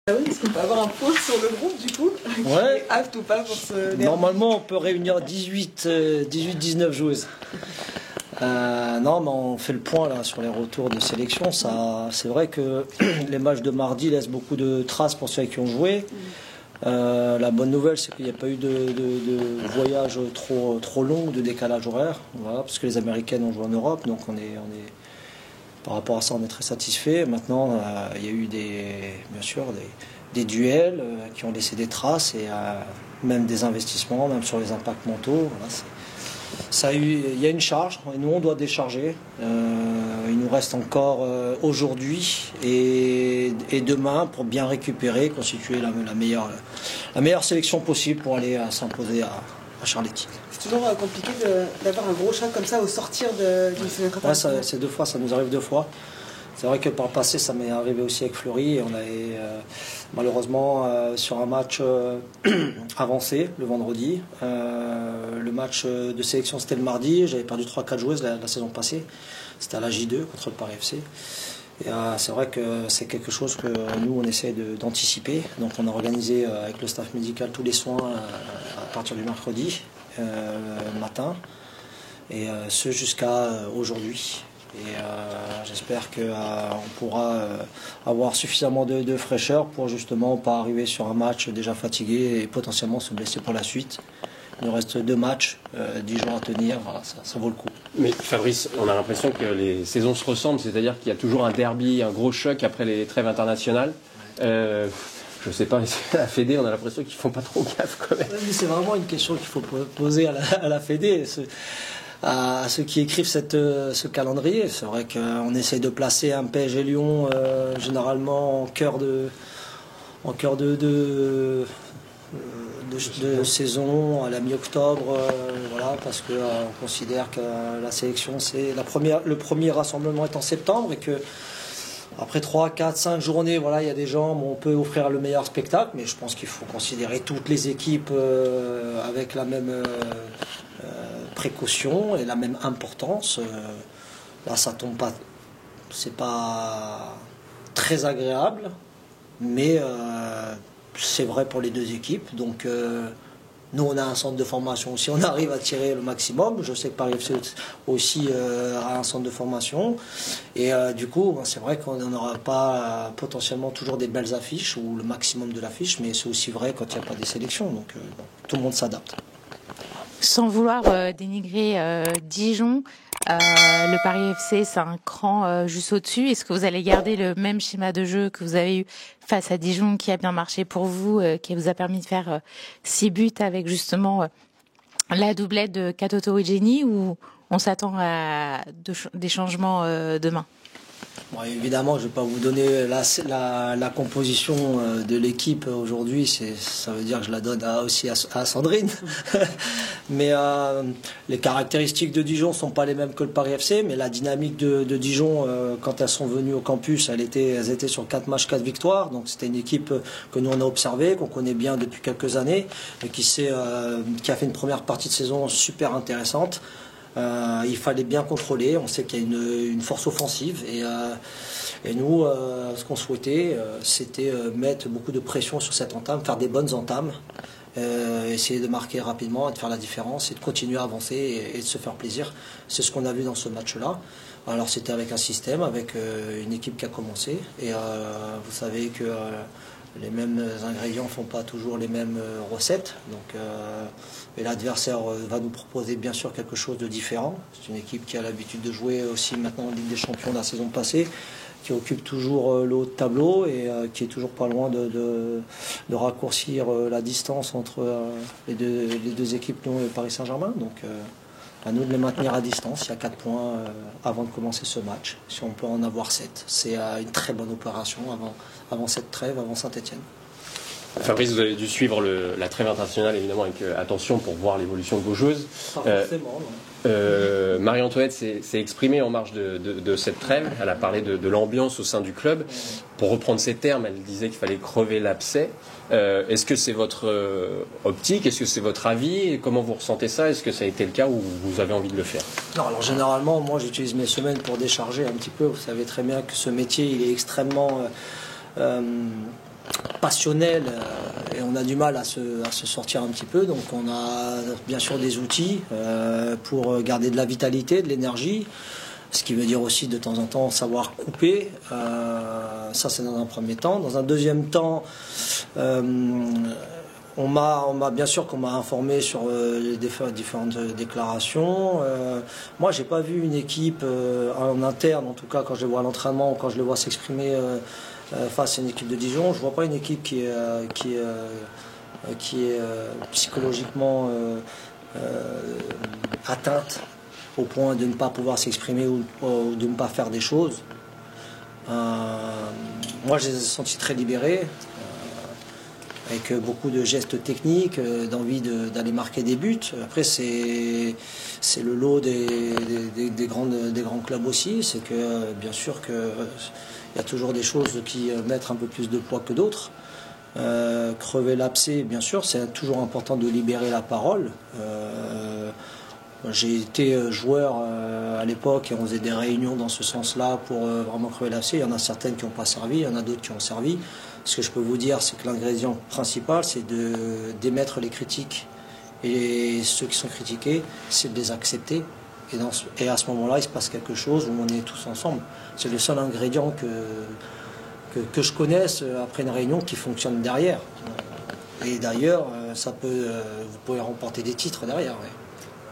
Ah oui, est-ce qu'on peut avoir un point sur le groupe du coup? Ouais. Apte ou pas pour ce derby? Normalement, on peut réunir 18-19 joueuses. Non, mais on fait le point là sur les retours de sélection. C'est vrai que les matchs de mardi laissent beaucoup de traces pour ceux qui ont joué. La bonne nouvelle, c'est qu'il n'y a pas eu de voyage trop long, de décalage horaire, voilà, parce que les Américaines ont joué en Europe, donc par rapport à ça, on est très satisfait. Maintenant, il y a eu bien sûr des duels qui ont laissé des traces et même des investissements, même sur les impacts mentaux. Voilà, il y a une charge et nous on doit décharger. Il nous reste encore aujourd'hui et demain pour bien récupérer, constituer la meilleure sélection possible pour aller s'imposer à Charletti. C'est toujours compliqué d'avoir un gros choc comme ça au sortir d'une fenêtre internationale. Ouais, c'est 2 fois, ça nous arrive 2 fois. C'est vrai que par le passé, ça m'est arrivé aussi avec Fleury. Et on avait malheureusement sur un match avancé le vendredi. Le match de sélection, c'était le mardi. J'avais perdu 3-4 joueuses la saison passée. C'était à la J2 contre le Paris FC. Et c'est vrai que c'est quelque chose que nous, on essaie d'anticiper. Donc on a organisé avec le staff médical tous les soins à partir du mercredi matin. Et ce jusqu'à aujourd'hui. Et j'espère qu'on pourra avoir suffisamment de fraîcheur pour justement pas arriver sur un match déjà fatigué et potentiellement se blesser pour la suite. Il nous reste 2 matchs, 10 jours à tenir, voilà, ça vaut le coup. Mais Fabrice, on a l'impression que les saisons se ressemblent, c'est-à-dire qu'il y a toujours un derby, un gros choc après les trêves internationales. Je sais pas, la Fédé, on a l'impression qu'ils font pas trop gaffe quand même. Mais c'est vraiment une question qu'il faut poser à la Fédé. À ceux qui écrivent ce calendrier. C'est vrai qu'on essaye de placer un PSG Lyon généralement en cœur de saison à la mi-octobre, voilà, parce que on considère que la sélection c'est le premier rassemblement est en septembre et que après 3, 4, 5 journées, voilà, il y a des gens où on peut offrir le meilleur spectacle, mais je pense qu'il faut considérer toutes les équipes avec la même précaution et la même importance. Là, ça tombe pas, c'est pas très agréable, mais c'est vrai pour les 2 équipes. Donc, nous, on a un centre de formation aussi, on arrive à tirer le maximum. Je sais que Paris FC aussi a un centre de formation. Et du coup, c'est vrai qu'on n'aura pas potentiellement toujours des belles affiches ou le maximum de l'affiche, mais c'est aussi vrai quand il n'y a pas des sélections. Donc, tout le monde s'adapte. Sans vouloir dénigrer Dijon, le Paris FC, c'est un cran juste au-dessus. Est-ce que vous allez garder le même schéma de jeu que vous avez eu face à Dijon, qui a bien marché pour vous, qui vous a permis de faire 6 buts avec justement la doublette de Katoto Ujeni, ou on s'attend à des changements demain? Bon, évidemment, je ne vais pas vous donner la composition de l'équipe aujourd'hui. Ça veut dire que je la donne aussi à Sandrine. Mais les caractéristiques de Dijon ne sont pas les mêmes que le Paris FC. Mais la dynamique de Dijon, quand elles sont venues au campus, elles étaient sur 4 matchs, 4 victoires. Donc c'était une équipe que nous on a observée, qu'on connaît bien depuis quelques années, et qui a fait une première partie de saison super intéressante. Il fallait bien contrôler, on sait qu'il y a une force offensive et nous ce qu'on souhaitait c'était mettre beaucoup de pression sur cette entame, faire des bonnes entames, essayer de marquer rapidement et de faire la différence et de continuer à avancer et de se faire plaisir. C'est ce qu'on a vu dans ce match-là. Alors c'était avec un système, avec une équipe qui a commencé et vous savez que les mêmes ingrédients ne font pas toujours les mêmes recettes. Donc, et l'adversaire va nous proposer bien sûr quelque chose de différent. C'est une équipe qui a l'habitude de jouer aussi maintenant en Ligue des Champions de la saison passée, qui occupe toujours le haut de tableau et qui est toujours pas loin de raccourcir la distance entre les deux équipes, nous et Paris Saint-Germain. Donc à nous de les maintenir à distance. Il y a 4 points avant de commencer ce match. Si on peut en avoir 7, c'est une très bonne opération avant cette trêve, avant Saint-Etienne. Fabrice, vous avez dû suivre la trêve internationale évidemment avec attention pour voir l'évolution de vos joueuses. Pas forcément, non. Marie-Antoinette s'est exprimée en marge de cette trêve. Elle a parlé de l'ambiance au sein du club. Pour reprendre ses termes, elle disait qu'il fallait crever l'abcès. Est-ce que c'est votre optique? Est-ce que c'est votre avis? Et comment vous ressentez ça? Est-ce que ça a été le cas ou vous avez envie de le faire? Non, alors généralement, moi j'utilise mes semaines pour décharger un petit peu. Vous savez très bien que ce métier, il est extrêmement passionnel et on a du mal à se sortir un petit peu. Donc on a bien sûr des outils pour garder de la vitalité, de l'énergie. Ce qui veut dire aussi de temps en temps savoir couper. Ça c'est dans un premier temps. Dans un deuxième temps, on m'a bien sûr qu'on m'a informé sur les différentes déclarations. Moi, j'ai pas vu une équipe en interne, en tout cas quand je les vois à l'entraînement ou quand je les vois s'exprimer face à une équipe de Dijon. Je vois pas une équipe qui est psychologiquement atteinte au point de ne pas pouvoir s'exprimer ou de ne pas faire des choses. Moi, je les ai sentis très libérés. Avec beaucoup de gestes techniques, d'envie d'aller marquer des buts. Après, c'est le lot des grands clubs aussi. C'est que, bien sûr, qu'il y a toujours des choses qui mettent un peu plus de poids que d'autres. Crever l'abcès, bien sûr, c'est toujours important de libérer la parole. J'ai été joueur à l'époque et on faisait des réunions dans ce sens-là pour vraiment crever l'abcès. Il y en a certaines qui n'ont pas servi, il y en a d'autres qui ont servi. Ce que je peux vous dire, c'est que l'ingrédient principal, c'est d'émettre les critiques. Et ceux qui sont critiqués, c'est de les accepter. Et à ce moment-là, il se passe quelque chose où on est tous ensemble. C'est le seul ingrédient que je connaisse après une réunion qui fonctionne derrière. Et d'ailleurs, vous pouvez remporter des titres derrière. Ouais.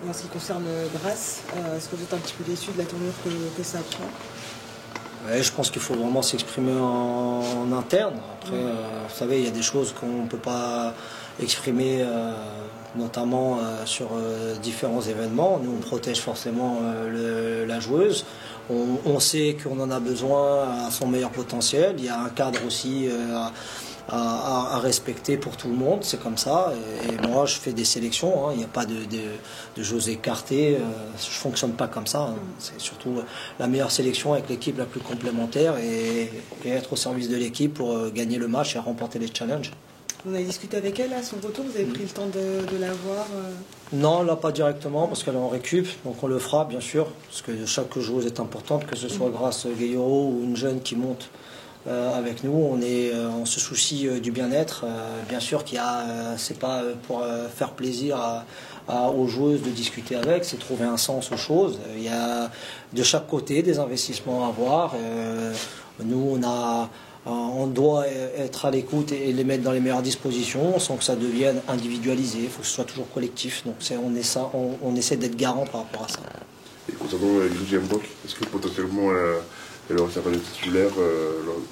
En ce qui concerne Grasse, est-ce que vous êtes un petit peu déçu de la tournure que ça prend ? Ouais, je pense qu'il faut vraiment s'exprimer en interne. Après, vous savez, il y a des choses qu'on ne peut pas exprimer, notamment sur différents événements. Nous, on protège forcément la joueuse. On sait qu'on en a besoin à son meilleur potentiel. Il y a un cadre aussi à respecter pour tout le monde, c'est comme ça. Et moi, je fais des sélections, hein. Il n'y a pas de j'ose écarter, je ne fonctionne pas comme ça. Hein. C'est surtout la meilleure sélection avec l'équipe la plus complémentaire et être au service de l'équipe pour gagner le match et remporter les challenges. Vous avez discuté avec elle à son retour? Vous avez pris le temps de la voir Non, là pas directement parce qu'elle est en récup, donc on le fera bien sûr, parce que chaque joueuse est importante, que ce soit Grace Gayoro ou une jeune qui monte avec nous, on se soucie du bien-être. Bien sûr c'est pas pour faire plaisir aux joueuses de discuter avec, c'est trouver un sens aux choses. Il y a de chaque côté des investissements à avoir. Nous, on doit être à l'écoute et les mettre dans les meilleures dispositions sans que ça devienne individualisé. Il faut que ce soit toujours collectif. Donc on essaie d'être garant par rapport à ça. Et concernant Judy Mbok, est-ce que potentiellement elle aura certains titulaire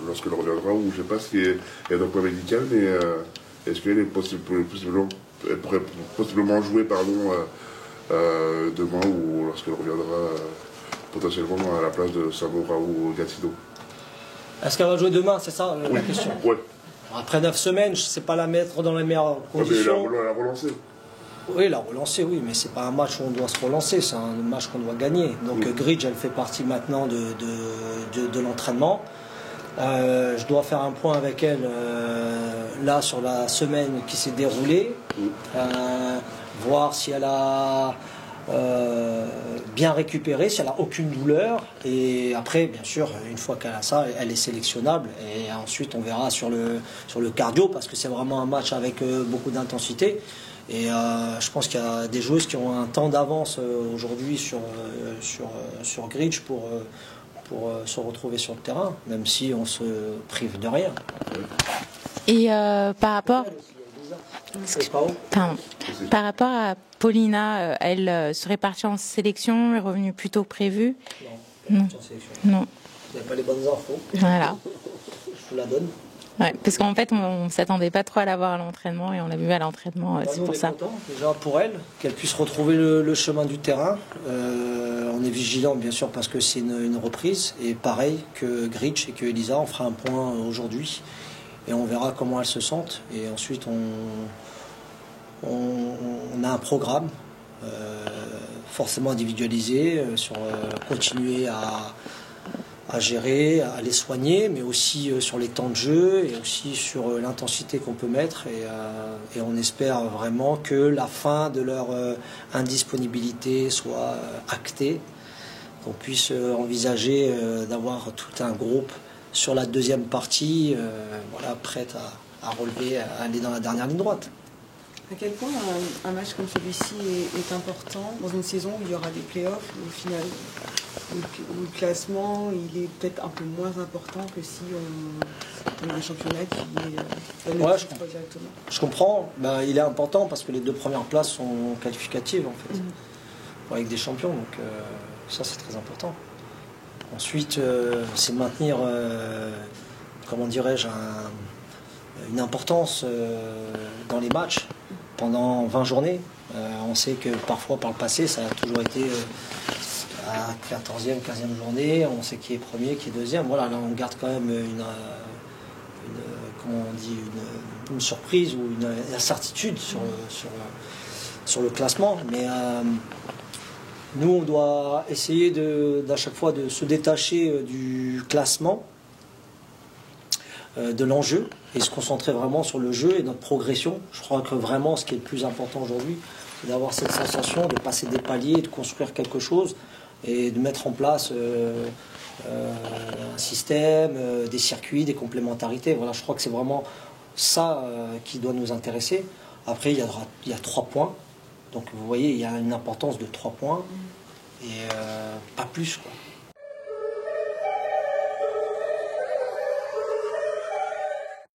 lorsqu'elle reviendra, ou je ne sais pas s'il y a un point médical, mais est-ce qu'elle pourrait possiblement jouer demain ou lorsqu'elle reviendra potentiellement à la place de Samora ou Gatineau? Est-ce qu'elle va jouer demain, c'est ça la question? Ouais. Après 9 semaines, je ne sais pas la mettre dans les meilleures conditions. Mais elle a relancé. Oui, la relancer, oui, mais c'est pas un match où on doit se relancer, c'est un match qu'on doit gagner. Donc Gridge, elle fait partie maintenant de l'entraînement. Je dois faire un point avec elle là sur la semaine qui s'est déroulée, voir si elle a bien récupéré, si elle n'a aucune douleur. Et après, bien sûr, une fois qu'elle a ça, elle est sélectionnable. Et ensuite, on verra sur le cardio, parce que c'est vraiment un match avec beaucoup d'intensité. Et je pense qu'il y a des joueuses qui ont un temps d'avance aujourd'hui sur Gridge pour se retrouver sur le terrain, même si on se prive de rien. Et par rapport à Paulina, elle serait partie en sélection, est revenue plus tôt que prévu? Non. Non. Vous n'avez pas les bonnes infos. Voilà. Je vous la donne. Ouais, parce qu'en fait, on ne s'attendait pas trop à la voir à l'entraînement et on l'a vu à l'entraînement, c'est pour ça. Content, déjà pour elle, qu'elle puisse retrouver le chemin du terrain. On est vigilant, bien sûr, parce que c'est une reprise. Et pareil que Gridge et que Elisa, on fera un point aujourd'hui. Et on verra comment elles se sentent. Et ensuite, on a un programme forcément individualisé sur continuer à gérer, à les soigner, mais aussi sur les temps de jeu et aussi sur l'intensité qu'on peut mettre. Et on espère vraiment que la fin de leur indisponibilité soit actée, qu'on puisse envisager d'avoir tout un groupe sur la deuxième partie, voilà, prête à relever, à aller dans la dernière ligne droite. À quel point un match comme celui-ci est important dans une saison où il y aura des playoffs, où au final, où le classement il est peut-être un peu moins important que si on a un championnat qui est Ouais, directement. Je comprends. Ben, il est important parce que les 2 premières places sont qualificatives en fait, pour avec des champions. Donc ça c'est très important. Ensuite, c'est maintenir, comment dirais-je, une importance dans les matchs pendant 20 journées. On sait que parfois par le passé ça a toujours été à 14e, 15e journée, on sait qui est premier, qui est deuxième. Voilà, là on garde quand même comment on dit, une surprise ou une incertitude sur le classement. Mais nous on doit essayer d'à chaque fois de se détacher du classement, de l'enjeu, et se concentrer vraiment sur le jeu et notre progression. Je crois que vraiment ce qui est le plus important aujourd'hui, c'est d'avoir cette sensation de passer des paliers, de construire quelque chose et de mettre en place un système, des circuits, des complémentarités. Voilà, je crois que c'est vraiment ça qui doit nous intéresser. Après, il y a 3 points. Donc vous voyez, il y a une importance de 3 points et pas plus, quoi.